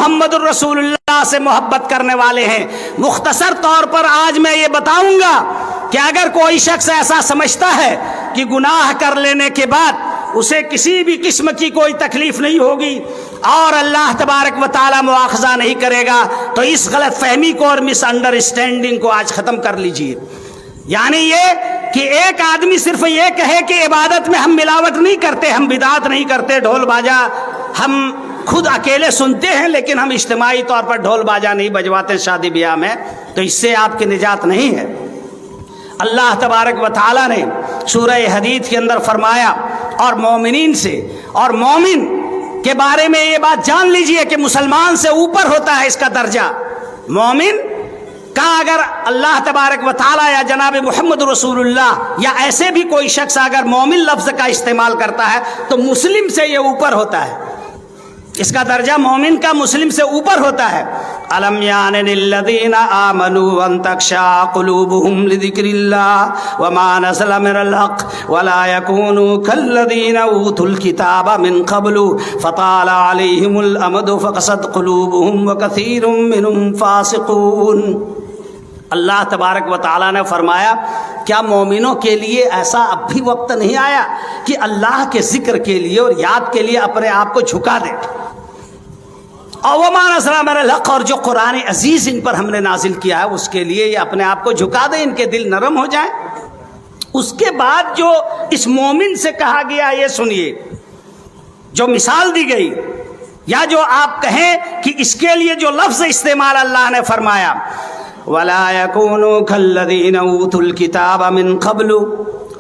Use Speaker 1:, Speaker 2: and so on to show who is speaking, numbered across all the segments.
Speaker 1: محمد الرسول اللہ سے محبت کرنے والے ہیں۔ مختصر طور پر آج میں یہ بتاؤں گا کہ اگر کوئی شخص ایسا سمجھتا ہے کہ گناہ کر لینے کے بعد اسے کسی بھی قسم کی کوئی تکلیف نہیں ہوگی اور اللہ تبارک و تعالی مواخذہ نہیں کرے گا، تو اس غلط فہمی کو اور مس انڈرسٹینڈنگ کو آج ختم کر لیجئے۔ یعنی یہ کہ ایک آدمی صرف یہ کہے کہ عبادت میں ہم ملاوٹ نہیں کرتے، ہم بدعت نہیں کرتے، ڈھول باجا ہم خود اکیلے سنتے ہیں لیکن ہم اجتماعی طور پر ڈھول باجا نہیں بجواتے شادی بیاہ میں، تو اس سے آپ کی نجات نہیں ہے۔ اللہ تبارک و تعالی نے سورہ حدید کے اندر فرمایا، اور مومنین سے اور مومن کے بارے میں یہ بات جان لیجئے کہ مسلمان سے اوپر ہوتا ہے اس کا درجہ۔ مومن کا اگر اللہ تبارک و تعالی یا جناب محمد رسول اللہ یا ایسے بھی کوئی شخص اگر مومن لفظ کا استعمال کرتا ہے تو مسلم سے یہ اوپر ہوتا ہے، اس کا درجہ مومن کا مسلم سے اوپر ہوتا ہے۔ الم یعن للذین آمنوا ان تخشع قلوبهم لذکر اللہ وما نزل من الحق ولا يكونوا كالذین اوتوا الکتاب من قبل فطال علیہم الامد فقست قلوبهم وکثیر منهم فاسقون۔ اللہ تبارک و تعالیٰ نے فرمایا کیا مومنوں کے لیے ایسا اب بھی وقت نہیں آیا کہ اللہ کے ذکر کے لیے اور یاد کے لیے اپنے آپ کو جھکا دیں، اور وما نزل من الحق، اور جو قرآن عزیز ان پر ہم نے نازل کیا ہے اس کے لیے یہ اپنے آپ کو جھکا دیں، ان کے دل نرم ہو جائیں۔ اس کے بعد جو اس مومن سے کہا گیا یہ سنیے، جو مثال دی گئی یا جو آپ کہیں کہ اس کے لیے جو لفظ استعمال اللہ نے فرمایا وَلَا يَكُونُوا كَالَّذِينَ أُوتُوا الْكِتَابَ مِنْ قَبْلُ،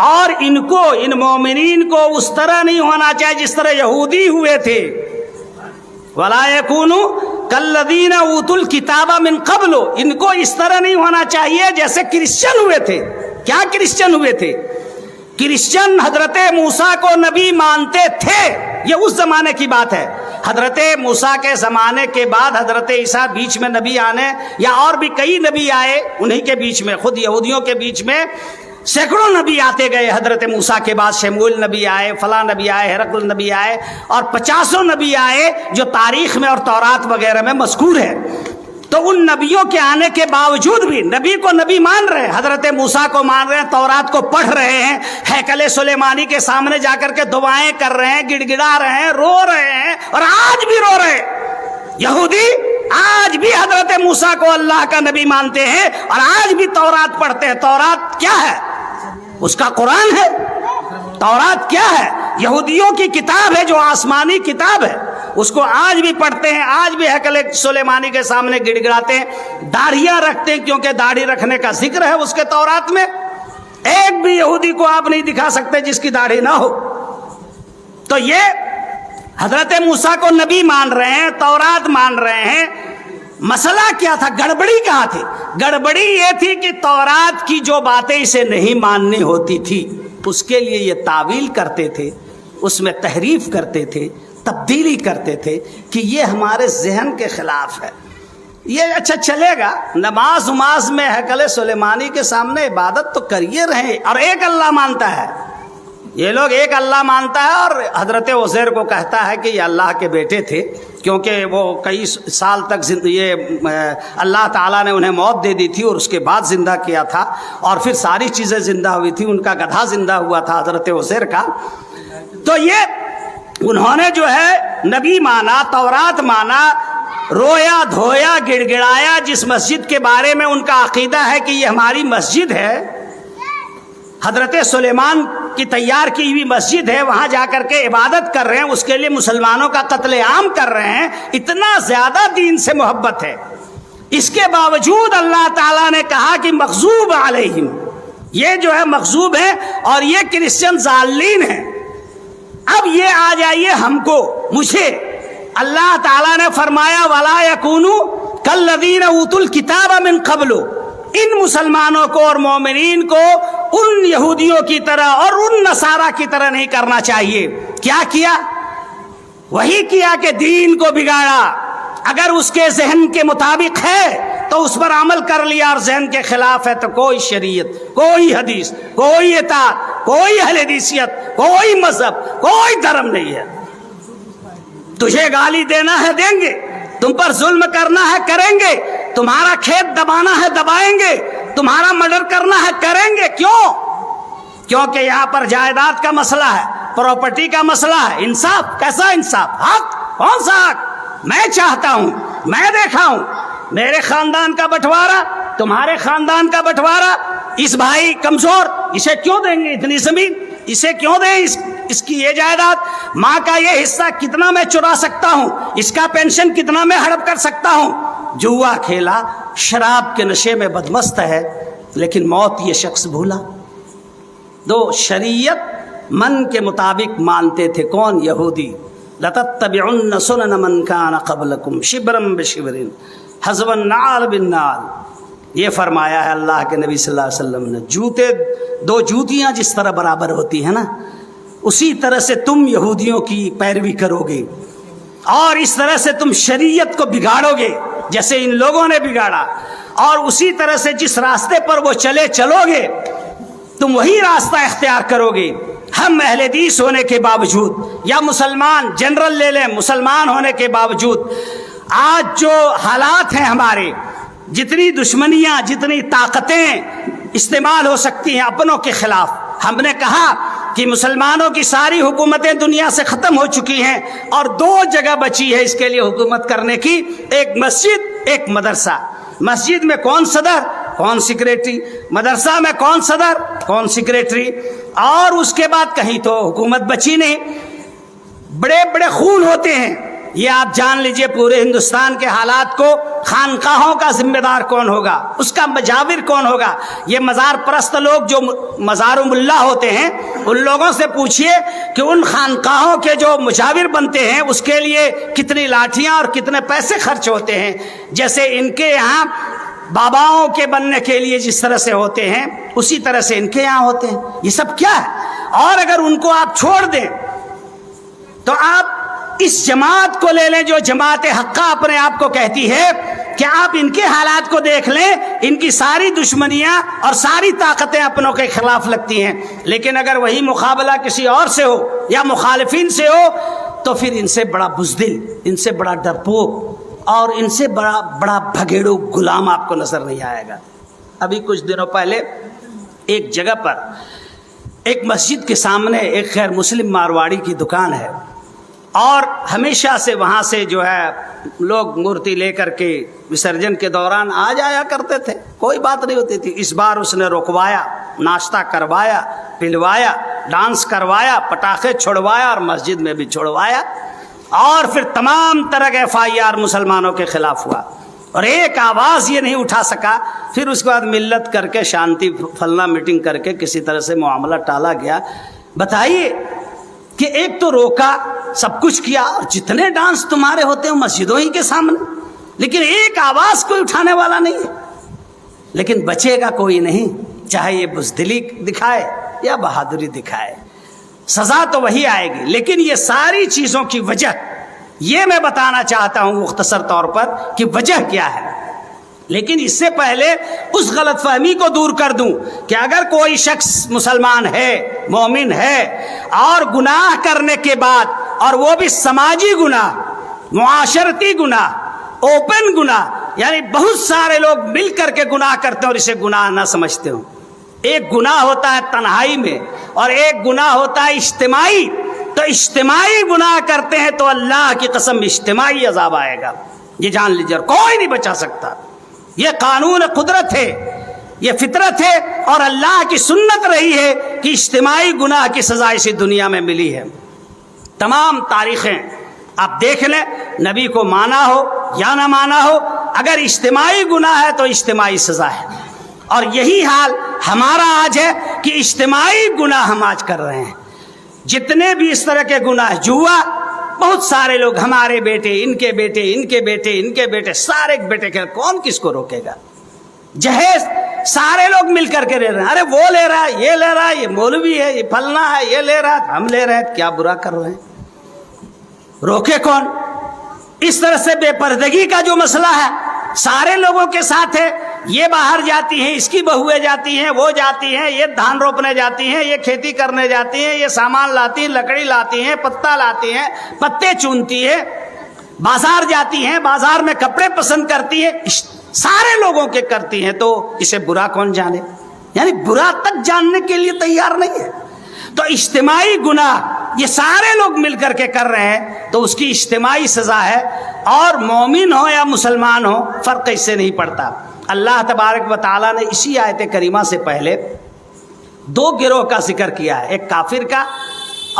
Speaker 1: اور ان مومنین کو اس طرح نہیں ہونا چاہیے جس طرح یہودی ہوئے تھے۔ وَلَا يَكُونُوا كَالَّذِينَ أُوتُوا الْكِتَابَ مِنْ قَبْلُ، ان کو اس طرح نہیں ہونا چاہیے جیسے کرسچن ہوئے تھے۔ کیا کرسچن ہوئے تھے؟ کرسچن حضرت موسیٰ کو نبی مانتے تھے، یہ اس زمانے کی بات ہے۔ حضرت موسیٰ کے زمانے کے بعد حضرت عیسیٰ بیچ میں نبی آنے یا اور بھی کئی نبی آئے، انہی کے بیچ میں خود یہودیوں کے بیچ میں سینکڑوں نبی آتے گئے۔ حضرت موسیٰ کے بعد شموئیل نبی آئے، فلاں نبی آئے، ہرقل نبی آئے، اور 50 نبی آئے جو تاریخ میں اور تورات وغیرہ میں مذکور ہے۔ تو ان نبیوں کے آنے کے باوجود بھی نبی کو نبی مان رہے ہیں، حضرت موسیٰ کو مان رہے ہیں، تورات کو پڑھ رہے ہیں، ہیکل سلیمانی کے سامنے جا کر کے دعائیں کر رہے ہیں، گڑ گڑا رہے ہیں، رو رہے ہیں، اور آج بھی رو رہے ہیں۔ یہودی آج بھی حضرت موسیٰ کو اللہ کا نبی مانتے ہیں اور آج بھی تورات پڑھتے ہیں۔ تورات کیا ہے؟ اس کا قرآن ہے۔ تورات کیا ہے؟ یہودیوں کی کتاب ہے جو آسمانی کتاب ہے، اس کو آج بھی پڑھتے ہیں، آج بھی ہیکل سلیمانی کے سامنے گڑ گڑاتے ہیں، داڑھیاں رکھتے ہیں کیونکہ داڑھی رکھنے کا ذکر ہے اس کے تورات میں۔ ایک بھی یہودی کو آپ نہیں دکھا سکتے جس کی داڑھی نہ ہو۔ تو یہ حضرت موسیٰ کو نبی مان رہے ہیں، تورات مان رہے ہیں۔ مسئلہ کیا تھا؟ گڑبڑی کہاں تھی؟ گڑبڑی یہ تھی کہ تورات کی جو باتیں اسے نہیں ماننی ہوتی تھی اس کے لیے یہ تعویل کرتے تھے، اس میں تحریف کرتے تھے، تبدیلی کرتے تھے کہ یہ ہمارے ذہن کے خلاف ہے۔ یہ اچھا چلے گا، نماز وماز میں ہیکل سلیمانی کے سامنے عبادت تو کریے رہیں، اور ایک اللہ مانتا ہے، یہ لوگ ایک اللہ مانتا ہے، اور حضرت عزیر کو کہتا ہے کہ یہ اللہ کے بیٹے تھے کیونکہ وہ کئی سال تک یہ اللہ تعالیٰ نے انہیں موت دے دی تھی اور اس کے بعد زندہ کیا تھا، اور پھر ساری چیزیں زندہ ہوئی تھی، ان کا گدھا زندہ ہوا تھا حضرت عزیر کا۔ تو یہ انہوں نے جو ہے نبی مانا، تورات مانا، رویا دھویا گڑ گڑایا۔ جس مسجد کے بارے میں ان کا عقیدہ ہے کہ یہ ہماری مسجد ہے، حضرت سلیمان کی تیار کی ہوئی مسجد ہے، وہاں جا کر کے عبادت کر رہے ہیں، اس کے لیے مسلمانوں کا قتل عام کر رہے ہیں، اتنا زیادہ دین سے محبت ہے۔ اس کے باوجود اللہ تعالیٰ نے کہا کہ مغضوب علیہم، یہ جو ہے مغضوب ہے اور یہ کرسچن ضالین ہیں۔ اب یہ آ جائیے ہم کو، مجھے اللہ تعالیٰ نے فرمایا وَلَا يَكُونُوا كَالَّذِينَ أُوتُوا الْكِتَابَ مِنْ قَبْلُ، ان مسلمانوں کو اور مومنین کو ان یہودیوں کی طرح اور ان نصارہ کی طرح نہیں کرنا چاہیے۔ کیا کیا؟ وہی کیا کہ دین کو بگاڑا۔ اگر اس کے ذہن کے مطابق ہے تو اس پر عمل کر لیا، اور ذہن کے خلاف ہے تو کوئی شریعت، کوئی حدیث، کوئی اطاعت، کوئی اہل حدیثیت، کوئی مذہب، کوئی دھرم نہیں ہے۔ تجھے گالی دینا ہے دیں گے، تم پر ظلم کرنا ہے کریں گے, تمہارا کھیت دبانا ہے دبائیں گے, تمہارا مرڈر کرنا ہے کریں گے. کیوں؟ کیونکہ یہاں پر جائیداد کا مسئلہ ہے, پراپرٹی کا مسئلہ ہے. انصاف کیسا انصاف؟ حق کون سا حق؟ میں چاہتا ہوں, میں دیکھا ہوں, میرے خاندان کا بٹوارا, تمہارے خاندان کا بٹوارا, اس بھائی کمزور, اسے کیوں دیں گے اتنی زمین؟ اسے کیوں دیں اس کی یہ جائیداد؟ ماں کا یہ حصہ کتنا میں چرا سکتا ہوں, اس کا پینشن کتنا میں ہڑپ کر سکتا ہوں. جوا کھیلا, شراب کے نشے میں بدمست ہے, لیکن موت یہ شخص بھولا. دو شریعت من کے مطابق مانتے تھے. کون؟ یہودی. لَتَتَّبِعُنَّ سُنَنَ مَنْ كَانَ قَبْلَكُمْ شِبْرًا بِشِبْرٍ حَذْوَ النَّعَالِ بِالنَّعَالِ. یہ فرمایا ہے اللہ کے نبی صلی اللہ علیہ وسلم نے. جوتے, دو جوتیاں جس طرح برابر ہوتی ہیں نا, اسی طرح سے تم یہودیوں کی پیروی کرو گے, اور اس طرح سے تم شریعت کو بگاڑو گے جیسے ان لوگوں نے بگاڑا, اور اسی طرح سے جس راستے پر وہ چلو گے تم وہی راستہ اختیار کرو گے. ہم اہل حدیث ہونے کے باوجود, یا مسلمان جنرل لے لیں, مسلمان ہونے کے باوجود آج جو حالات ہیں ہمارے, جتنی دشمنیاں, جتنی طاقتیں استعمال ہو سکتی ہیں اپنوں کے خلاف, ہم نے کہا کہ مسلمانوں کی ساری حکومتیں دنیا سے ختم ہو چکی ہیں, اور دو جگہ بچی ہے اس کے لیے حکومت کرنے کی, ایک مسجد, ایک مدرسہ. مسجد میں کون صدر, کون سیکریٹری, مدرسہ میں کون صدر, کون سیکریٹری, اور اس کے بعد کہیں تو حکومت بچی نہیں. بڑے بڑے خون ہوتے ہیں. یہ آپ جان لیجئے پورے ہندوستان کے حالات کو, خانقاہوں کا ذمہ دار کون ہوگا, اس کا مجاور کون ہوگا. یہ مزار پرست لوگ جو مزار ملا ہوتے ہیں, ان لوگوں سے پوچھئے کہ ان خانقاہوں کے جو مجاور بنتے ہیں اس کے لیے کتنی لاٹھیاں اور کتنے پیسے خرچ ہوتے ہیں. جیسے ان کے یہاں باباؤں کے بننے کے لیے جس طرح سے ہوتے ہیں, اسی طرح سے ان کے یہاں ہوتے ہیں. یہ سب کیا ہے؟ اور اگر ان کو آپ چھوڑ دیں تو آپ اس جماعت کو لے لیں جو جماعت حقہ اپنے آپ کو کہتی ہے, کہ آپ ان کے حالات کو دیکھ لیں, ان کی ساری دشمنیاں اور ساری طاقتیں اپنوں کے خلاف لگتی ہیں. لیکن اگر وہی مقابلہ کسی اور سے ہو یا مخالفین سے ہو تو پھر ان سے بڑا بزدل, ان سے بڑا ڈرپوک اور ان سے بڑا بھگیڑو غلام آپ کو نظر نہیں آئے گا. ابھی کچھ دنوں پہلے ایک جگہ پر, ایک مسجد کے سامنے ایک غیر مسلم مارواڑی کی دکان ہے, اور ہمیشہ سے وہاں سے جو ہے لوگ مورتی لے کر کے وسرجن کے دوران آ جایا کرتے تھے, کوئی بات نہیں ہوتی تھی. اس بار اس نے رکوایا, ناشتہ کروایا, پلوایا, ڈانس کروایا, پٹاخے چھڑوایا اور مسجد میں بھی چھڑوایا, اور پھر تمام طرح کے FIR مسلمانوں کے خلاف ہوا, اور ایک آواز یہ نہیں اٹھا سکا. پھر اس کے بعد ملت کر کے شانتی فلنا میٹنگ کر کے کسی طرح سے معاملہ ٹالا گیا. بتائیے کہ ایک تو روکا, سب کچھ کیا, اور جتنے ڈانس تمہارے ہوتے ہیں مسجدوں ہی کے سامنے, لیکن ایک آواز کوئی اٹھانے والا نہیں ہے. لیکن بچے گا کوئی نہیں, چاہے یہ بزدلی دکھائے یا بہادری دکھائے, سزا تو وہی آئے گی. لیکن یہ ساری چیزوں کی وجہ یہ میں بتانا چاہتا ہوں مختصر طور پر کہ وجہ کیا ہے. لیکن اس سے پہلے اس غلط فہمی کو دور کر دوں کہ اگر کوئی شخص مسلمان ہے, مومن ہے, اور گناہ کرنے کے بعد, اور وہ بھی سماجی گناہ, معاشرتی گناہ, اوپن گناہ, یعنی بہت سارے لوگ مل کر کے گناہ کرتے ہیں اور اسے گناہ نہ سمجھتے ہوں. ایک گناہ ہوتا ہے تنہائی میں, اور ایک گناہ ہوتا ہے اجتماعی. تو اجتماعی گناہ کرتے ہیں تو اللہ کی قسم اجتماعی عذاب آئے گا, یہ جان لیجیے, کوئی نہیں بچا سکتا. یہ قانون قدرت ہے, یہ فطرت ہے, اور اللہ کی سنت رہی ہے کہ اجتماعی گناہ کی سزا اسی دنیا میں ملی ہے. تمام تاریخیں آپ دیکھ لیں, نبی کو مانا ہو یا نہ مانا ہو, اگر اجتماعی گناہ ہے تو اجتماعی سزا ہے. اور یہی حال ہمارا آج ہے کہ اجتماعی گناہ ہم آج کر رہے ہیں. جتنے بھی اس طرح کے گناہ, جوا, بہت سارے لوگ, ہمارے بیٹے, ان کے بیٹے, ان کے بیٹے, ان کے بیٹے, سارے بیٹے کے, کون کس کو روکے گا. جہیز سارے لوگ مل کر کے لے رہے ہیں, ارے وہ لے رہا ہے, یہ لے رہا ہے, یہ مولوی ہے, یہ پھلنا ہے, یہ لے رہا ہے, ہم لے رہے ہیں, کیا برا کر رہے ہیں, روکے کون. اس طرح سے بے پردگی کا جو مسئلہ ہے سارے لوگوں کے ساتھ ہے. یہ باہر جاتی ہیں, اس کی بہویں جاتی ہیں, وہ جاتی ہیں, یہ دھان روپنے جاتی ہیں, یہ کھیتی کرنے جاتی ہیں, یہ سامان لاتی ہیں, لکڑی لاتی ہیں, پتا لاتی ہیں, پتے چونتی ہیں, بازار جاتی ہیں، بازار میں کپڑے پسند کرتی ہے، سارے لوگوں کے کرتی ہیں، تو اسے برا کون جانے؟ یعنی برا تک جاننے کے لیے تیار نہیں ہے۔ تو اجتماعی گناہ یہ سارے لوگ مل کر کے کر رہے ہیں تو اس کی اجتماعی سزا ہے، اور مومن ہو یا مسلمان ہو فرق اس سے نہیں پڑتا۔ اللہ تبارک و تعالیٰ نے اسی آیت کریمہ سے پہلے دو گروہ کا ذکر کیا ہے، ایک کافر کا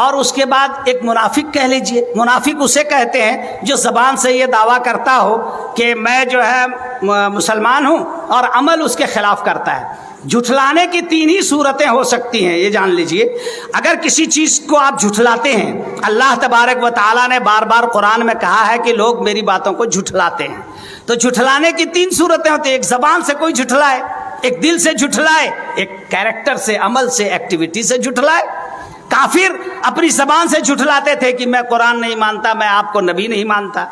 Speaker 1: اور اس کے بعد ایک منافق کہہ لیجئے۔ منافق اسے کہتے ہیں جو زبان سے یہ دعویٰ کرتا ہو کہ میں جو ہے مسلمان ہوں اور عمل اس کے خلاف کرتا ہے۔ جھٹلانے کی تین ہی صورتیں ہو سکتی ہیں، یہ جان لیجئے۔ اگر کسی چیز کو آپ جھٹلاتے ہیں، اللہ تبارک و تعالیٰ نے بار بار قرآن میں کہا ہے کہ لوگ میری باتوں کو جھٹلاتے ہیں، تو جھٹلانے کی تین صورتیں ہوتی ہیں۔ ایک زبان سے کوئی جھٹلائے، ایک دل سے جھٹلائے، ایک کیریکٹر سے، عمل سے، ایکٹیویٹی سے جھٹلائے۔ کافر اپنی زبان سے جھٹلاتے تھے کہ میں قرآن نہیں مانتا، میں آپ کو نبی نہیں مانتا۔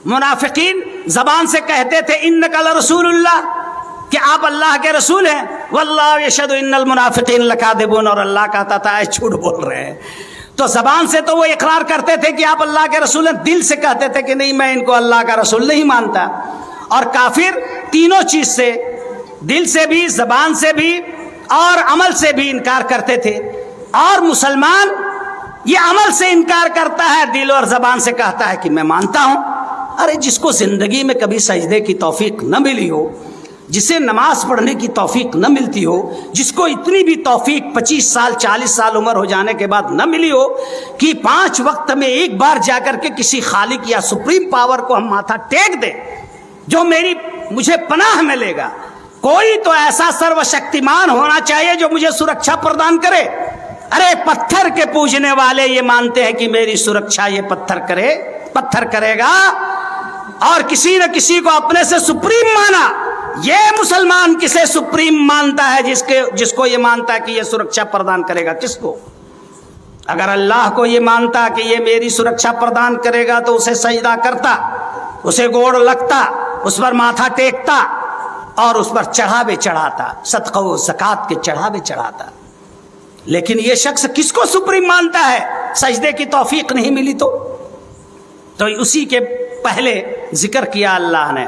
Speaker 1: منافقین زبان سے کہتے تھے انک لرسول اللہ، کہ آپ اللہ کے رسول ہیں، واللہ یشہد ان المنافقین لکاذبون، اور اللہ کہتا تھا اے جھوٹ بول رہے ہیں۔ تو زبان سے تو وہ اقرار کرتے تھے کہ آپ اللہ کے رسول ہیں، دل سے کہتے تھے کہ نہیں میں ان کو اللہ کا رسول نہیں مانتا۔ اور کافر تینوں چیز سے، دل سے بھی، زبان سے بھی اور عمل سے بھی انکار کرتے تھے۔ اور مسلمان یہ عمل سے انکار کرتا ہے، دل اور زبان سے کہتا ہے کہ میں مانتا ہوں۔ ارے جس کو زندگی میں کبھی سجدے کی توفیق نہ ملی ہو، جسے نماز پڑھنے کی توفیق نہ ملتی ہو، جس کو اتنی بھی توفیق 25 سال 40 سال عمر ہو جانے کے بعد نہ ملی ہو کہ 5 وقت میں ایک بار جا کر کے کسی خالق یا سپریم پاور کو ہم ماتھا ٹیک دیں جو مجھے پناہ ملے گا، کوئی تو ایسا سرو شکتیمان ہونا چاہیے جو مجھے سرکشا پردان کرے۔ ارے پتھر کے پوجنے والے یہ مانتے ہیں کہ میری سرکشا یہ پتھر کرے گا، اور کسی نہ کسی کو اپنے سے سپریم مانا۔ یہ مسلمان کسے سپریم مانتا ہے؟ جس کو یہ مانتا ہے کہ یہ سرکشا پردان کرے گا۔ کس کو؟ اگر اللہ کو یہ مانتا کہ یہ میری سرکشا پردان کرے گا تو اسے سجدہ کرتا، اسے گوڑ لگتا، اس پر ماتھا ٹیکتا اور اس پر چڑھاوے چڑھاتا، صدقہ و زکوٰۃ کے چڑھاوے چڑھاتا۔ لیکن یہ شخص کس کو سپریم مانتا ہے؟ سجدے کی توفیق نہیں ملی تو اسی کے پہلے ذکر کیا اللہ نے۔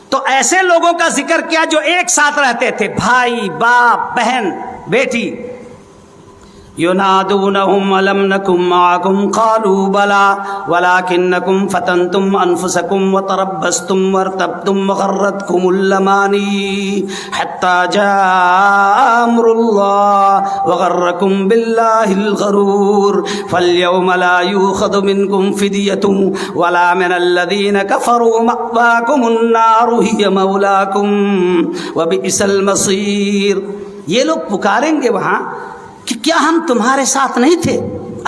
Speaker 1: تو ایسے لوگوں کا ذکر کیا جو ایک ساتھ رہتے تھے، بھائی، باپ، بہن، بیٹی۔ ينادونهم ألم نكن معكم قالوا بلى ولكنكم فتنتم أنفسكم وتربصتم وارتبتم وغرتكم الأماني حتى جاء أمر الله وغركم بالله الغرور فاليوم لا يؤخذ منكم فدية ولا من الذين كفروا مأواكم النار هي مولاكم وبئس المصير۔ یہ لوگ پکاریں گے وہاں کہ کیا ہم تمہارے ساتھ نہیں تھے؟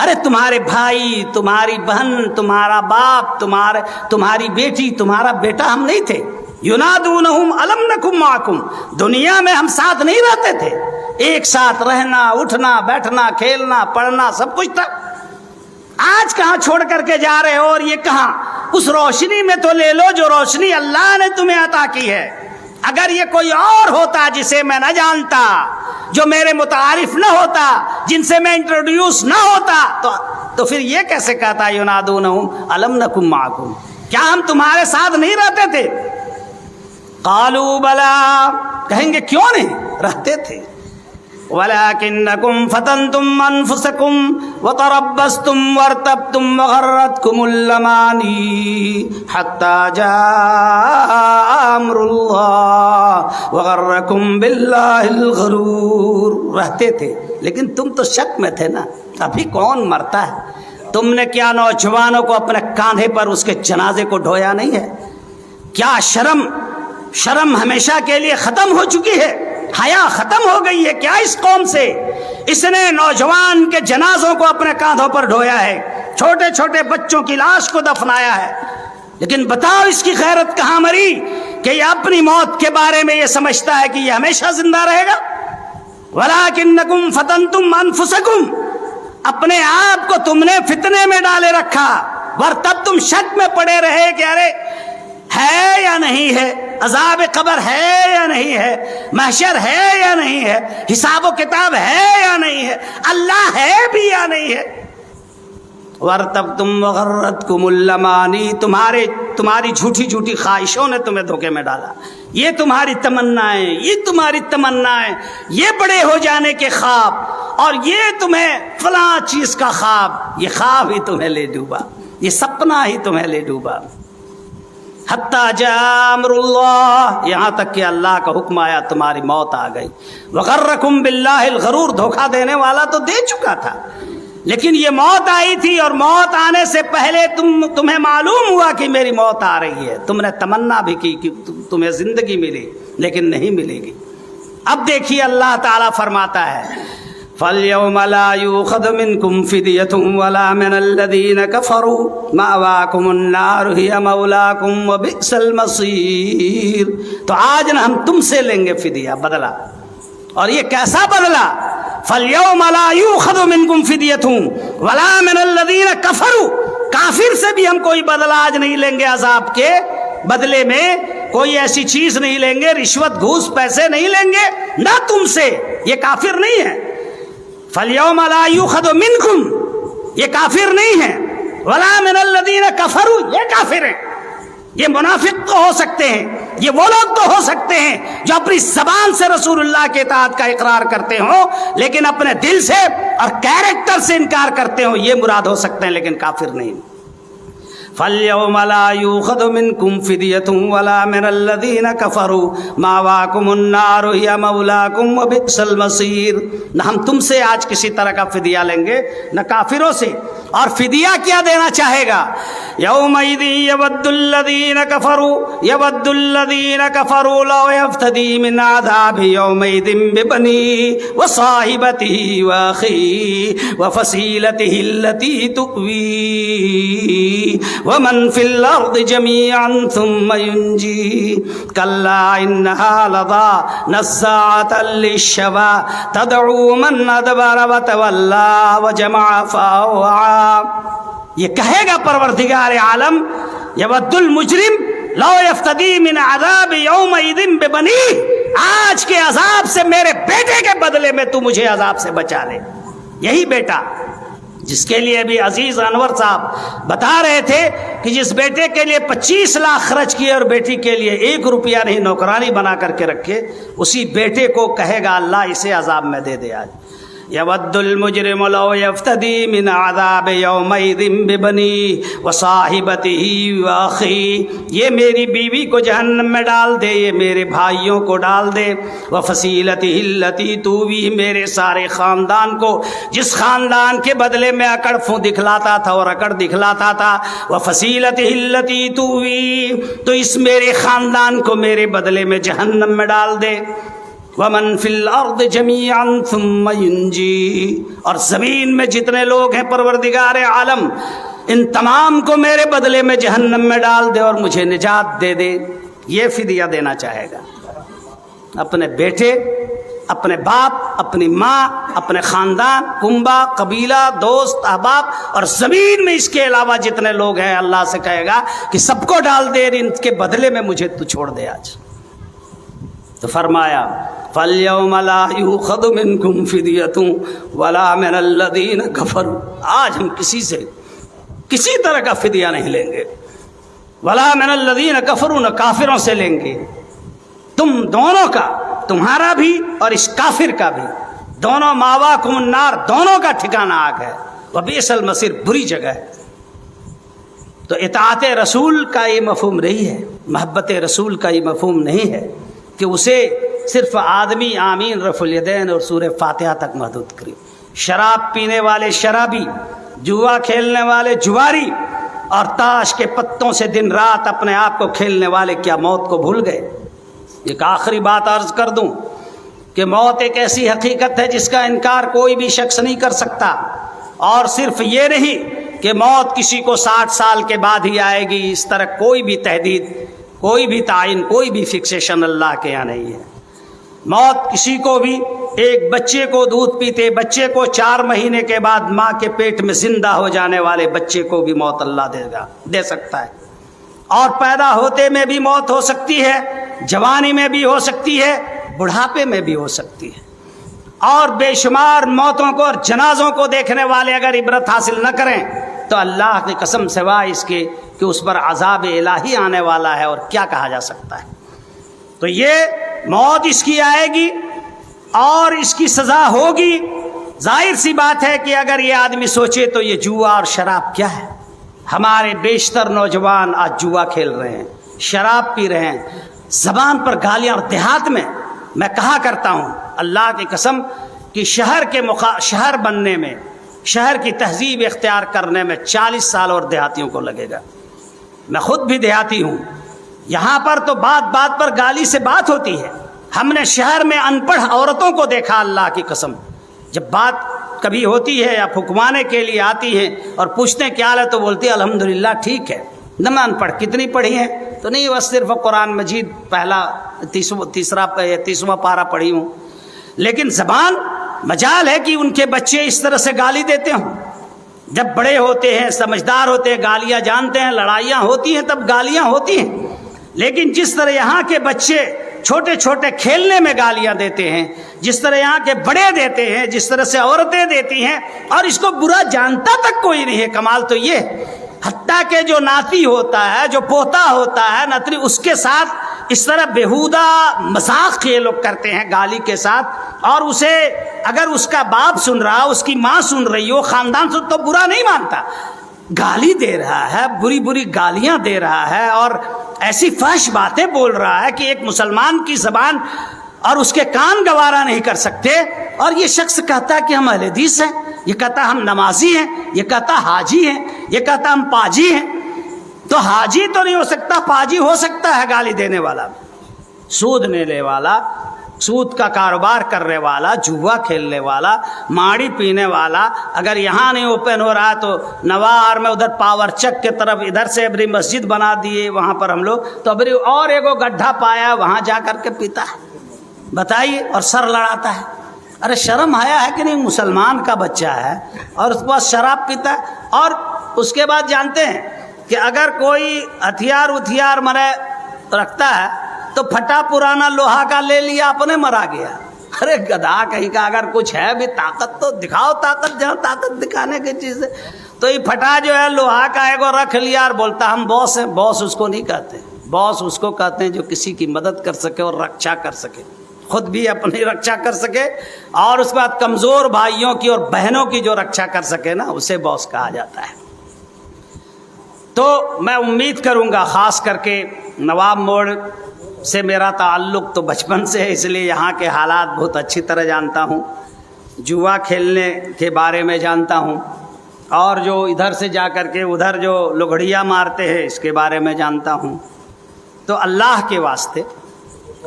Speaker 1: ارے تمہارے بھائی، تمہاری بہن، تمہارا باپ، تمہاری بیٹی، تمہارا بیٹا ہم نہیں تھے۔ ینادونہم الم نکن معکم، دنیا میں ہم ساتھ نہیں رہتے تھے؟ ایک ساتھ رہنا، اٹھنا، بیٹھنا، کھیلنا، پڑھنا، سب کچھ تھا۔ آج کہاں چھوڑ کر کے جا رہے ہو؟ اور یہ کہاں؟ اس روشنی میں تو لے لو جو روشنی اللہ نے تمہیں عطا کی ہے۔ اگر یہ کوئی اور ہوتا جسے میں نہ جانتا، جو میرے متعارف نہ ہوتا، جن سے میں انٹروڈیوس نہ ہوتا، تو پھر یہ کیسے کہتا ینادونہم الم نکن معکم، کیا ہم تمہارے ساتھ نہیں رہتے تھے؟ قالوا بلا، کہیں گے کیوں نہیں رہتے تھے۔ ولكنكم فتنتم انفسكم وتربصتم وارتبتم وغرتكم الاماني حتى جاء امر الله وغركم بالله الغرور۔ رہتے تھے لیکن تم تو شک میں تھے نا، ابھی کون مرتا ہے؟ تم نے کیا نوجوانوں کو اپنے کاندھے پر اس کے جنازے کو ڈھویا نہیں ہے؟ کیا شرم ہمیشہ کے لیے ختم ہو چکی ہے؟ حیا ختم ہو گئی ہے کیا اس قوم سے؟ اس نے نوجوان کے جنازوں کو اپنے کاندھوں پر ڈھویا ہے، چھوٹے چھوٹے بچوں کی لاش کو دفنایا ہے، لیکن بتاؤ اس کی غیرت کہاں مری کہ یہ اپنی موت کے بارے میں یہ سمجھتا ہے کہ یہ ہمیشہ زندہ رہے گا۔ وَلَكِنَّكُمْ فَتَنْتُمْ أَنفُسَكُمْ، اپنے آپ کو تم نے فتنے میں ڈالے رکھا، ورتب تم شک میں پڑے رہے کہ ارے ہے یا نہیں ہے، عذاب قبر ہے یا نہیں ہے، محشر ہے یا نہیں ہے، حساب و کتاب ہے یا نہیں ہے، اللہ ہے بھی یا نہیں ہے۔ وَارْتَبْتُمْ وَغَرَّتْكُمُ الْأَمَانِي، تمہاری جھوٹی جھوٹی خواہشوں نے تمہیں دھوکے میں ڈالا، یہ تمہاری تمنائیں، یہ بڑے ہو جانے کے خواب، اور یہ تمہیں فلاں چیز کا خواب، یہ خواب ہی تمہیں لے ڈوبا، یہ سپنا ہی تمہیں لے ڈوبا۔ حتیٰ جاء امر اللہ، یہاں تک کہ اللہ کا حکم آیا، تمہاری موت آ گئی۔ وغرکم باللہ الغرور، دھوکہ دینے والا تو دے چکا تھا، لیکن یہ موت آئی تھی، اور موت آنے سے پہلے تمہیں معلوم ہوا کہ میری موت آ رہی ہے، تم نے تمنا بھی کی کہ تمہیں زندگی ملے، لیکن نہیں ملے گی۔ اب دیکھیے اللہ تعالیٰ فرماتا ہے فَالْيَوْمَ لَا يُؤْخَذُ مِنْكُمْ فِدْيَةٌ وَلَا مِنَ الَّذِينَ كَفَرُوا مَأْوَاكُمُ النَّارُ هِيَ مَوْلَاكُمْ وَبِئْسَ الْمَصِيرُ۔ تو آج نہ ہم تم سے لیں گے فدیہ، بدلہ، اور یہ کیسا بدلہ؟ فَالْيَوْمَ لَا يُؤْخَذُ مِنْكُمْ فِدْيَةٌ وَلَا مِنَ الَّذِينَ كَفَرُوا، کافر سے بھی ہم کوئی بدلہ آج نہیں لیں گے، عذاب کے بدلے میں کوئی ایسی چیز نہیں لیں گے، رشوت گھوس پیسے نہیں لیں گے، نہ تم سے، یہ کافر نہیں ہے۔ فَالْيَوْمَ لَا يُؤْخَذُ مِنْكُمْ، یہ کافر نہیں ہے، وَلَا مِنَ الَّذِينَ كَفَرُوا، یہ کافر ہیں، یہ منافق تو ہو سکتے ہیں، یہ وہ لوگ تو ہو سکتے ہیں جو اپنی زبان سے رسول اللہ کے اطاعت کا اقرار کرتے ہوں، لیکن اپنے دل سے اور کیریکٹر سے انکار کرتے ہوں، یہ مراد ہو سکتے ہیں، لیکن کافر نہیں۔ فَالْيَوْمَ لَا يُؤْخَذُ مِنْكُمْ فِدْيَةٌ وَلَا مِنَ الَّذِينَ كَفَرُوا مَأْوَاكُمُ النَّارُ هِيَ مَوْلَاكُمْ وَبِئْسَ الْمَصِيرُ۔ نہ ہم تم سے آج کسی طرح کا فدیہ لیں گے، نہ کافروں سے۔ اور فدیہ کیا دینا چاہے گا؟ يَوْمَئِذٍ يَوَدُّ الَّذِينَ كَفَرُوا لَوْ يَفْتَدِي مِنْ عَذَابِ يَوْمَئِذٍ بِبَنِيهِ وَصَاحِبَتِهِ وَأَخِيهِ وَفَصِيلَتِهِ الَّتِي تُؤْوِيهِ وَمَنْ فِي الْأَرْضِ جَمِيعًا ثُمَّ يُنْجِيهِ كَلَّا إِنَّهَا لَظَى نَزَّاعَةً لِلشَّوَىٰ تَدْعُو مَنْ أَدْبَرَ وَتَوَلَّىٰ وَجَمَعَ فَأَوْعَىٰ۔ یہ کہے گا پروردگار عالم یود المجرم لو یفتدی من عذاب یومئذ ببنیہ، آج کے عذاب سے میرے بیٹے کے بدلے میں تو مجھے عذاب سے بچا لے۔ یہی بیٹا جس کے لیے بھی عزیز انور صاحب بتا رہے تھے کہ جس بیٹے کے لیے 25 لاکھ خرچ کیے اور بیٹی کے لیے 1 روپیہ نہیں نوکرانی بنا کر کے رکھے، اسی بیٹے کو کہے گا اللہ اسے عذاب میں دے دے آج۔ یود المجرم لو یفتدی من عذاب یومئذ ببنیہ وصاحبتہ واخیہ، یہ میری بیوی کو جہنم میں ڈال دے، یہ میرے بھائیوں کو ڈال دے، وفصیلتہ التی تؤویہ، میرے سارے خاندان کو، جس خاندان کے بدلے میں اکڑ فوں دکھلاتا تھا اور اکڑ دکھلاتا تھا، وفصیلتہ التی تؤویہ، تو اس میرے خاندان کو میرے بدلے میں جہنم میں ڈال دے۔ وَمَنْ فِي الْأَرْضِ جَمِيعًا ثُمَّ يُنْجِيهِ، اور زمین میں جتنے لوگ ہیں پروردگار عالم ان تمام کو میرے بدلے میں جہنم میں ڈال دے اور مجھے نجات دے دے۔ یہ فدیہ دینا چاہے گا، اپنے بیٹے، اپنے باپ، اپنی ماں، اپنے خاندان، کنبہ، قبیلہ، دوست، احباب، اور زمین میں اس کے علاوہ جتنے لوگ ہیں اللہ سے کہے گا کہ سب کو ڈال دے، ان کے بدلے میں مجھے تو چھوڑ دے آج۔ تو فرمایا فَالْيَوْمَ لَا يُؤْخَذُ مِنْكُمْ فِدْيَةٌ وَلَا مِنَ الَّذِينَ كَفَرُوا، آج ہم کسی سے کسی طرح کا فدیہ نہیں لیں گے، وَلَا مِنَ الَّذِينَ كَفَرُوا، نہ کافروں سے لیں گے، تم دونوں کا، تمہارا بھی اور اس کافر کا بھی، دونوں مَأْوَاكُمُ النَّارُ، دونوں کا ٹھکانہ آگ ہے، وَبِئْسَ الْمَصِيرُ، بری جگہ ہے۔ تو اطاعت رسول کا یہ مفہوم نہیں ہے، محبت رسول کا یہ مفہوم نہیں ہے کہ اسے صرف آدمی آمین رفع الیدین اور سورہ فاتحہ تک محدود کرے۔ شراب پینے والے شرابی، جوا کھیلنے والے جواری، اور تاش کے پتوں سے دن رات اپنے آپ کو کھیلنے والے کیا موت کو بھول گئے؟ ایک آخری بات عرض کر دوں کہ موت ایک ایسی حقیقت ہے جس کا انکار کوئی بھی شخص نہیں کر سکتا، اور صرف یہ نہیں کہ موت کسی کو 60 سال کے بعد ہی آئے گی، اس طرح کوئی بھی تحدید، کوئی بھی تعین، کوئی بھی فکسیشن اللہ کے یہاں نہیں ہے۔ موت کسی کو بھی، ایک بچے کو دودھ پیتے بچے کو 4 مہینے کے بعد ماں کے پیٹ میں زندہ ہو جانے والے بچے کو بھی موت اللہ دے سکتا ہے، اور پیدا ہوتے میں بھی موت ہو سکتی ہے، جوانی میں بھی ہو سکتی ہے، بڑھاپے میں بھی ہو سکتی ہے۔ اور بے شمار موتوں کو اور جنازوں کو دیکھنے والے اگر عبرت حاصل نہ کریں تو اللہ کی قسم سوائے اس کے کہ اس پر عذاب الہی آنے والا ہے، اور کیا کہا جا سکتا ہے۔ تو یہ موت اس کی آئے گی اور اس کی سزا ہوگی۔ ظاہر سی بات ہے کہ اگر یہ آدمی سوچے تو یہ جوا اور شراب کیا ہے؟ ہمارے بیشتر نوجوان آج جوا کھیل رہے ہیں، شراب پی رہے ہیں، زبان پر گالیاں، اور دیہات میں کہا کرتا ہوں اللہ کی قسم کہ شہر بننے میں، شہر کی تہذیب اختیار کرنے میں 40 سال اور دیہاتیوں کو لگے گا۔ میں خود بھی دیہاتی ہوں، یہاں پر تو بات بات پر گالی سے بات ہوتی ہے۔ ہم نے شہر میں ان پڑھ عورتوں کو دیکھا، اللہ کی قسم، جب بات کبھی ہوتی ہے یا پھکوانے کے لیے آتی ہیں اور پوچھتے ہیں کیا حال ہے تو بولتی ہے الحمدللہ ٹھیک ہے۔ نہ میں ان پڑھ کتنی پڑھی ہیں تو نہیں، بس صرف قرآن مجید پہلا 30واں پارہ پڑھی ہوں، لیکن زبان مجال ہے کہ ان کے بچے اس طرح سے گالی دیتے ہوں۔ جب بڑے ہوتے ہیں، سمجھدار ہوتے ہیں، گالیاں جانتے ہیں، لڑائیاں ہوتی ہیں تب گالیاں ہوتی ہیں، لیکن جس طرح یہاں کے بچے چھوٹے چھوٹے کھیلنے میں گالیاں دیتے ہیں، جس طرح یہاں کے بڑے دیتے ہیں، جس طرح سے عورتیں دیتی ہیں، اور اس کو برا جانتا تک کوئی نہیں ہے۔ کمال تو یہ، حتیٰ کہ جو ناتی ہوتا ہے، جو پوتا ہوتا ہے نتری، اس کے ساتھ اس طرح بیہودہ مذاق یہ لوگ کرتے ہیں گالی کے ساتھ، اور اسے اگر اس کا باپ سن رہا، اس کی ماں سن رہی ہو، خاندان سے، تو برا نہیں مانتا، گالی دے رہا ہے، بری بری گالیاں دے رہا ہے، اور ایسی فحش باتیں بول رہا ہے کہ ایک مسلمان کی زبان اور اس کے کان گوارا نہیں کر سکتے۔ اور یہ شخص کہتا ہے کہ ہم اہل حدیث ہیں، یہ کہتا ہم نمازی ہیں، یہ کہتا حاجی ہیں، یہ کہتا ہم پاجی ہیں۔ تو حاجی تو نہیں ہو سکتا، پاجی ہو سکتا ہے گالی دینے والا، سود لینے والا، سود کا کاروبار کرنے والا، جوا کھیلنے والا، ماڑی پینے والا۔ اگر یہاں نہیں اوپن ہو رہا تو نوار میں ادھر پاور چک کے طرف ادھر سے ابری مسجد بنا دیے، وہاں پر ہم لوگ تو ابری اور ایک گڈھا پایا، وہاں جا کر کے پیتا ہے، بتائیے، اور سر لڑاتا ہے۔ ارے شرم آیا ہے کہ نہیں؟ مسلمان کا بچہ ہے اور اس کے بعد شراب پیتا ہے، اور اس کے بعد جانتے ہیں کہ اگر کوئی ہتھیار مرے رکھتا ہے تو پھٹا پرانا لوہا کا لے لیا، اپنے مرا گیا۔ ارے گدھا کہیں کا، اگر کچھ ہے بھی طاقت تو دکھاؤ، طاقت جہاں طاقت دکھانے کی چیز ہے۔ تو یہ پھٹا جو ہے لوہا کا ایک اور رکھ لیا اور بولتا ہم باس ہیں۔ باس اس کو نہیں کہتے، باس اس کو کہتے ہیں جو کسی کی مدد کر سکے اور رکشا کر سکے، خود بھی اپنی رکشا کر سکے، اور اس کے بعد کمزور بھائیوں کی اور بہنوں کی جو رکشا کر سکے نا، اسے باس کہا جاتا ہے۔ تو میں امید کروں گا، خاص کر کے نواب موڑ سے میرا تعلق تو بچپن سے ہے، اس لیے یہاں کے حالات بہت اچھی طرح جانتا ہوں، جوا کھیلنے کے بارے میں جانتا ہوں، اور جو ادھر سے جا کر کے ادھر جو لگڑیاں مارتے ہیں اس کے بارے میں جانتا ہوں۔ تو اللہ کے واسطے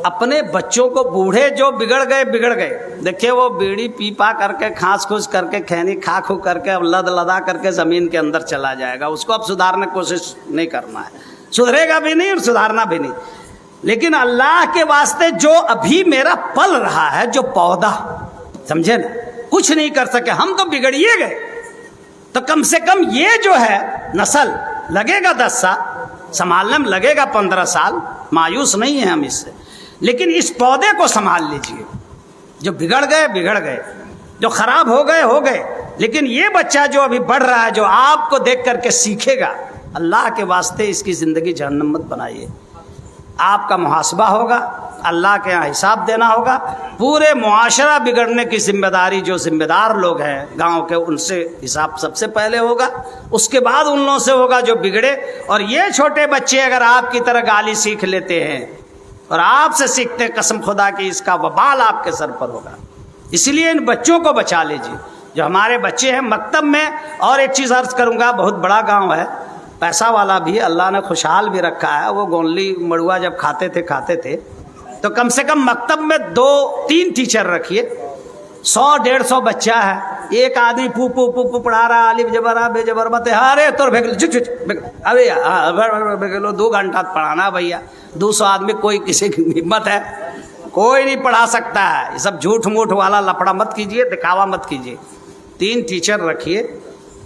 Speaker 1: اپنے بچوں کو، بوڑھے جو بگڑ گئے، دیکھیں وہ بیڑی پی پا کر کے، کھانس کھوس کر کے، کھینی کھا کھو کر کے، اب لدا کر کے زمین کے اندر چلا جائے گا، اس کو اب سدھارنے کی کوشش نہیں کرنا ہے، سدھرے گا بھی نہیں اور سدھارنا بھی نہیں۔ لیکن اللہ کے واسطے جو ابھی میرا پل رہا ہے، جو پودا، سمجھے نا، کچھ نہیں کر سکے، ہم تو بگڑیے گئے، تو کم سے کم یہ جو ہے نسل، لگے گا 10 سال سنبھالنے میں، لگے گا 15 سال، مایوس نہیں ہیں ہم اس سے، لیکن اس پودے کو سنبھال لیجئے۔ جو بگڑ گئے، جو خراب ہو گئے، لیکن یہ بچہ جو ابھی بڑھ رہا ہے، جو آپ کو دیکھ کر کے سیکھے گا، اللہ کے واسطے اس کی زندگی جہنم مت بنائیے۔ آپ کا محاسبہ ہوگا، اللہ کے یہاں حساب دینا ہوگا، پورے معاشرہ بگڑنے کی ذمہ داری جو ذمہ دار لوگ ہیں گاؤں کے، ان سے حساب سب سے پہلے ہوگا، اس کے بعد ان لوگوں سے ہوگا جو بگڑے۔ اور یہ چھوٹے بچے اگر آپ کی طرح گالی سیکھ لیتے ہیں اور آپ سے سیکھتے، قسم خدا کی اس کا وبال آپ کے سر پر ہوگا۔ اس لیے ان بچوں کو بچا لیجیے، جو ہمارے بچے ہیں مکتب میں۔ اور ایک چیز عرض کروں گا، بہت بڑا گاؤں ہے، پیسہ والا بھی، اللہ نے خوشحال بھی رکھا ہے۔ وہ گونلی مڑوا جب کھاتے تھے تو کم سے کم مکتب میں 2-3 ٹیچر رکھیے، 100-150 بچہ ہے، ایک آدمی پو پو پو پو پڑھا رہا، الف جبر بے جبر بتے، ارے تو ابھی 2 گھنٹہ پڑھانا بھیا، 200 آدمی، کوئی کسی کی ہمت ہے؟ کوئی نہیں پڑھا سکتا ہے۔ یہ سب جھوٹ موٹ والا لفڑا مت کیجیے، دکھاوا مت کیجیے۔ 3 ٹیچر رکھیے،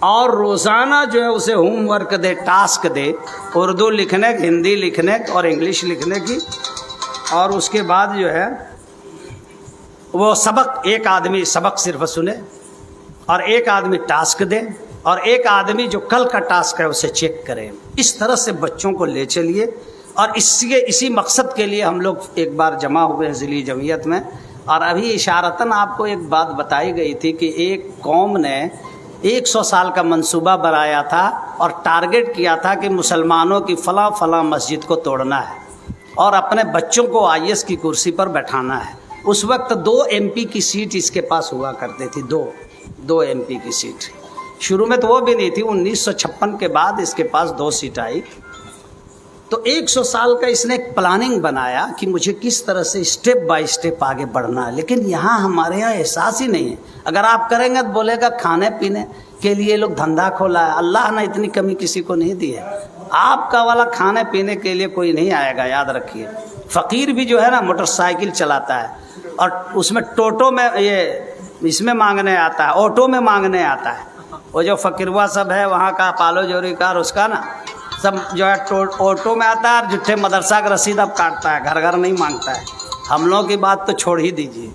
Speaker 1: اور روزانہ جو ہے اسے ہوم ورک دے، ٹاسک دے، اردو لکھنے، ہندی لکھنے اور انگلش لکھنے کی۔ اور اس کے بعد جو ہے وہ سبق، ایک آدمی سبق صرف سنے اور ایک آدمی ٹاسک دے، اور ایک آدمی جو کل کا ٹاسک ہے اسے چیک کرے. اس طرح سے بچوں کو لے چلیے. اور اسی مقصد کے لیے ہم لوگ ایک بار جمع ہوئے ہیں ذیلی جمعیت میں. اور ابھی اشارتاً آپ کو ایک بات بتائی گئی تھی کہ ایک قوم نے 100 سال کا منصوبہ بنایا تھا اور ٹارگٹ کیا تھا کہ مسلمانوں کی فلاں فلاں مسجد کو توڑنا ہے اور اپنے بچوں کو IS کی کرسی پر بیٹھانا ہے. اس وقت 2 MP کی سیٹ اس کے پاس ہوا کرتی تھی. 2 MP کی سیٹ. شروع میں تو وہ بھی نہیں تھی. 1956 کے بعد اس کے پاس 2 سیٹ آئی. تو 100 سال کا اس نے ایک پلاننگ بنایا کہ مجھے کس طرح سے اسٹیپ بائی اسٹیپ آگے بڑھنا ہے. لیکن یہاں ہمارے یہاں احساس ہی نہیں ہے. اگر آپ کریں گے تو بولے گا کھانے پینے کے لیے لوگ دھندا کھولا ہے. اللہ نے اتنی کمی کسی کو نہیں دی ہے. آپ کا والا کھانے پینے کے لیے کوئی نہیں آئے گا, یاد رکھیے. فقیر بھی جو ہے نا موٹر سائیکل چلاتا ہے اور اس میں ٹوٹو میں اس میں مانگنے آتا ہے, آٹو میں مانگنے آتا ہے. وہ جو فقیروا سب ہے وہاں کا پالو جوری کار اس کا نا سب جو ہے آٹو میں آتا ہے اور جٹھے مدرسہ کا رسید اب کاٹتا ہے, گھر گھر نہیں مانگتا ہے. ہم لوگوں کی بات تو چھوڑ ہی دیجیے.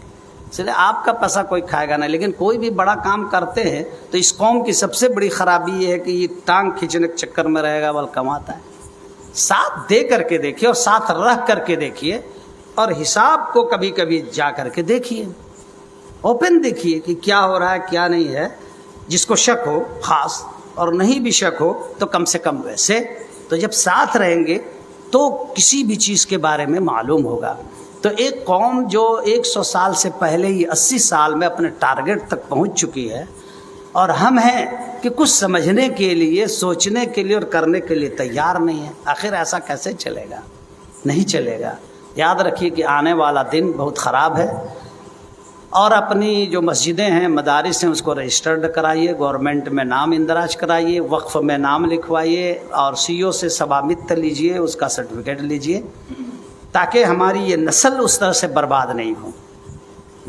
Speaker 1: اس لیے آپ کا پیسہ کوئی کھائے گا نہیں. لیکن کوئی بھی بڑا کام کرتے ہیں تو اس قوم کی سب سے بڑی خرابی یہ ہے کہ یہ ٹانگ کھینچنے کے چکر میں رہے گا بل کماتا ہے. ساتھ دے کر کے دیکھیے اور ساتھ رہ کر کے دیکھیے اور حساب کو کبھی کبھی جا کر کے دیکھیے. اوپن دیکھیے کہ کیا ہو رہا ہے کیا نہیں ہے. جس کو شک ہو خاص اور نہیں بھی شک ہو تو کم سے کم ویسے. تو جب ساتھ رہیں گے تو کسی بھی چیز کے بارے میں معلوم ہوگا. تو ایک قوم جو 100 سال سے پہلے ہی 80 سال میں اپنے ٹارگٹ تک پہنچ چکی ہے اور ہم ہیں کہ کچھ سمجھنے کے لیے, سوچنے کے لیے اور کرنے کے لیے تیار نہیں ہے. آخر ایسا کیسے چلے گا؟ نہیں چلے گا. یاد رکھیے کہ آنے والا دن بہت خراب ہے. اور اپنی جو مسجدیں ہیں, مدارس ہیں, اس کو رجسٹرڈ کرائیے, گورنمنٹ میں نام اندراج کرائیے, وقف میں نام لکھوائیے اور CO سے ثوابت لیجئے, اس کا سرٹیفکیٹ لیجئے تاکہ ہماری یہ نسل اس طرح سے برباد نہیں ہو.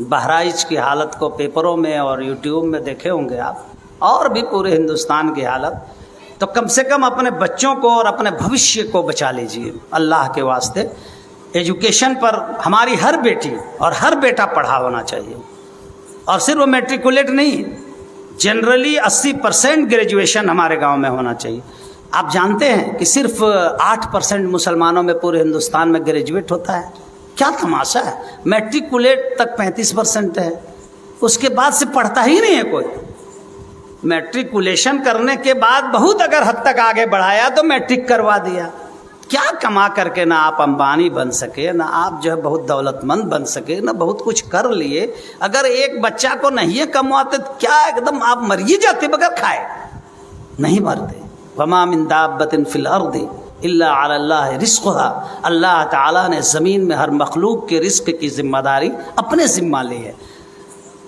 Speaker 1: بہرائچ کی حالت کو پیپروں میں اور YouTube میں دیکھے ہوں گے آپ, اور بھی پورے ہندوستان کی حالت. تو کم سے کم اپنے بچوں کو اور اپنے بھوشیہ کو بچا لیجئے اللہ کے واسطے. ایجوکیشن پر ہماری ہر بیٹی اور ہر بیٹا پڑھا ہونا چاہیے. اور صرف وہ میٹریکولیٹ نہیں, جنرلی 80% گریجویشن ہمارے گاؤں میں ہونا چاہیے. آپ جانتے ہیں کہ صرف 8% مسلمانوں میں پورے ہندوستان میں گریجویٹ ہوتا ہے. کیا تماشا ہے. میٹریکولیٹ تک 35% ہے, اس کے بعد سے پڑھتا ہی نہیں ہے کوئی. میٹریکولیشن کرنے کے بعد بہت اگر حد تک آگے بڑھایا تو میٹرک کروا دیا. کیا کما کر کے نہ آپ امبانی بن سکے, نہ آپ جو ہے بہت دولت مند بن سکے, نہ بہت کچھ کر لیے. اگر ایک بچہ کو نہیں کمواتے تو کیا ایک دم آپ مر ہی جاتے بغیر کھائے. نہیں مرتے. وما من دابۃ فی الارض الا علی اللہ رزقها. اللہ تعالیٰ نے زمین میں ہر مخلوق کے رزق کی ذمہ داری اپنے ذمہ لی ہے.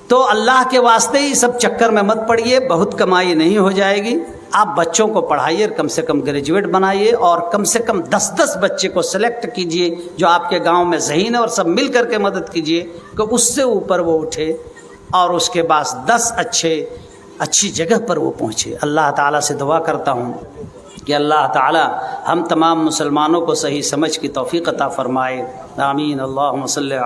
Speaker 1: تو اللہ کے واسطے ہی سب چکر میں مت پڑیے. بہت کمائی نہیں ہو جائے گی. آپ بچوں کو پڑھائیے, کم سے کم گریجویٹ بنائیے اور کم سے کم 10 بچے کو سلیکٹ کیجئے جو آپ کے گاؤں میں ذہین ہے, اور سب مل کر کے مدد کیجئے کہ اس سے اوپر وہ اٹھے اور اس کے بعد 10 اچھی جگہ پر وہ پہنچے. اللہ تعالیٰ سے دعا کرتا ہوں کہ اللہ تعالیٰ ہم تمام مسلمانوں کو صحیح سمجھ کی توفیق عطا فرمائے. آمین. اللہم صلی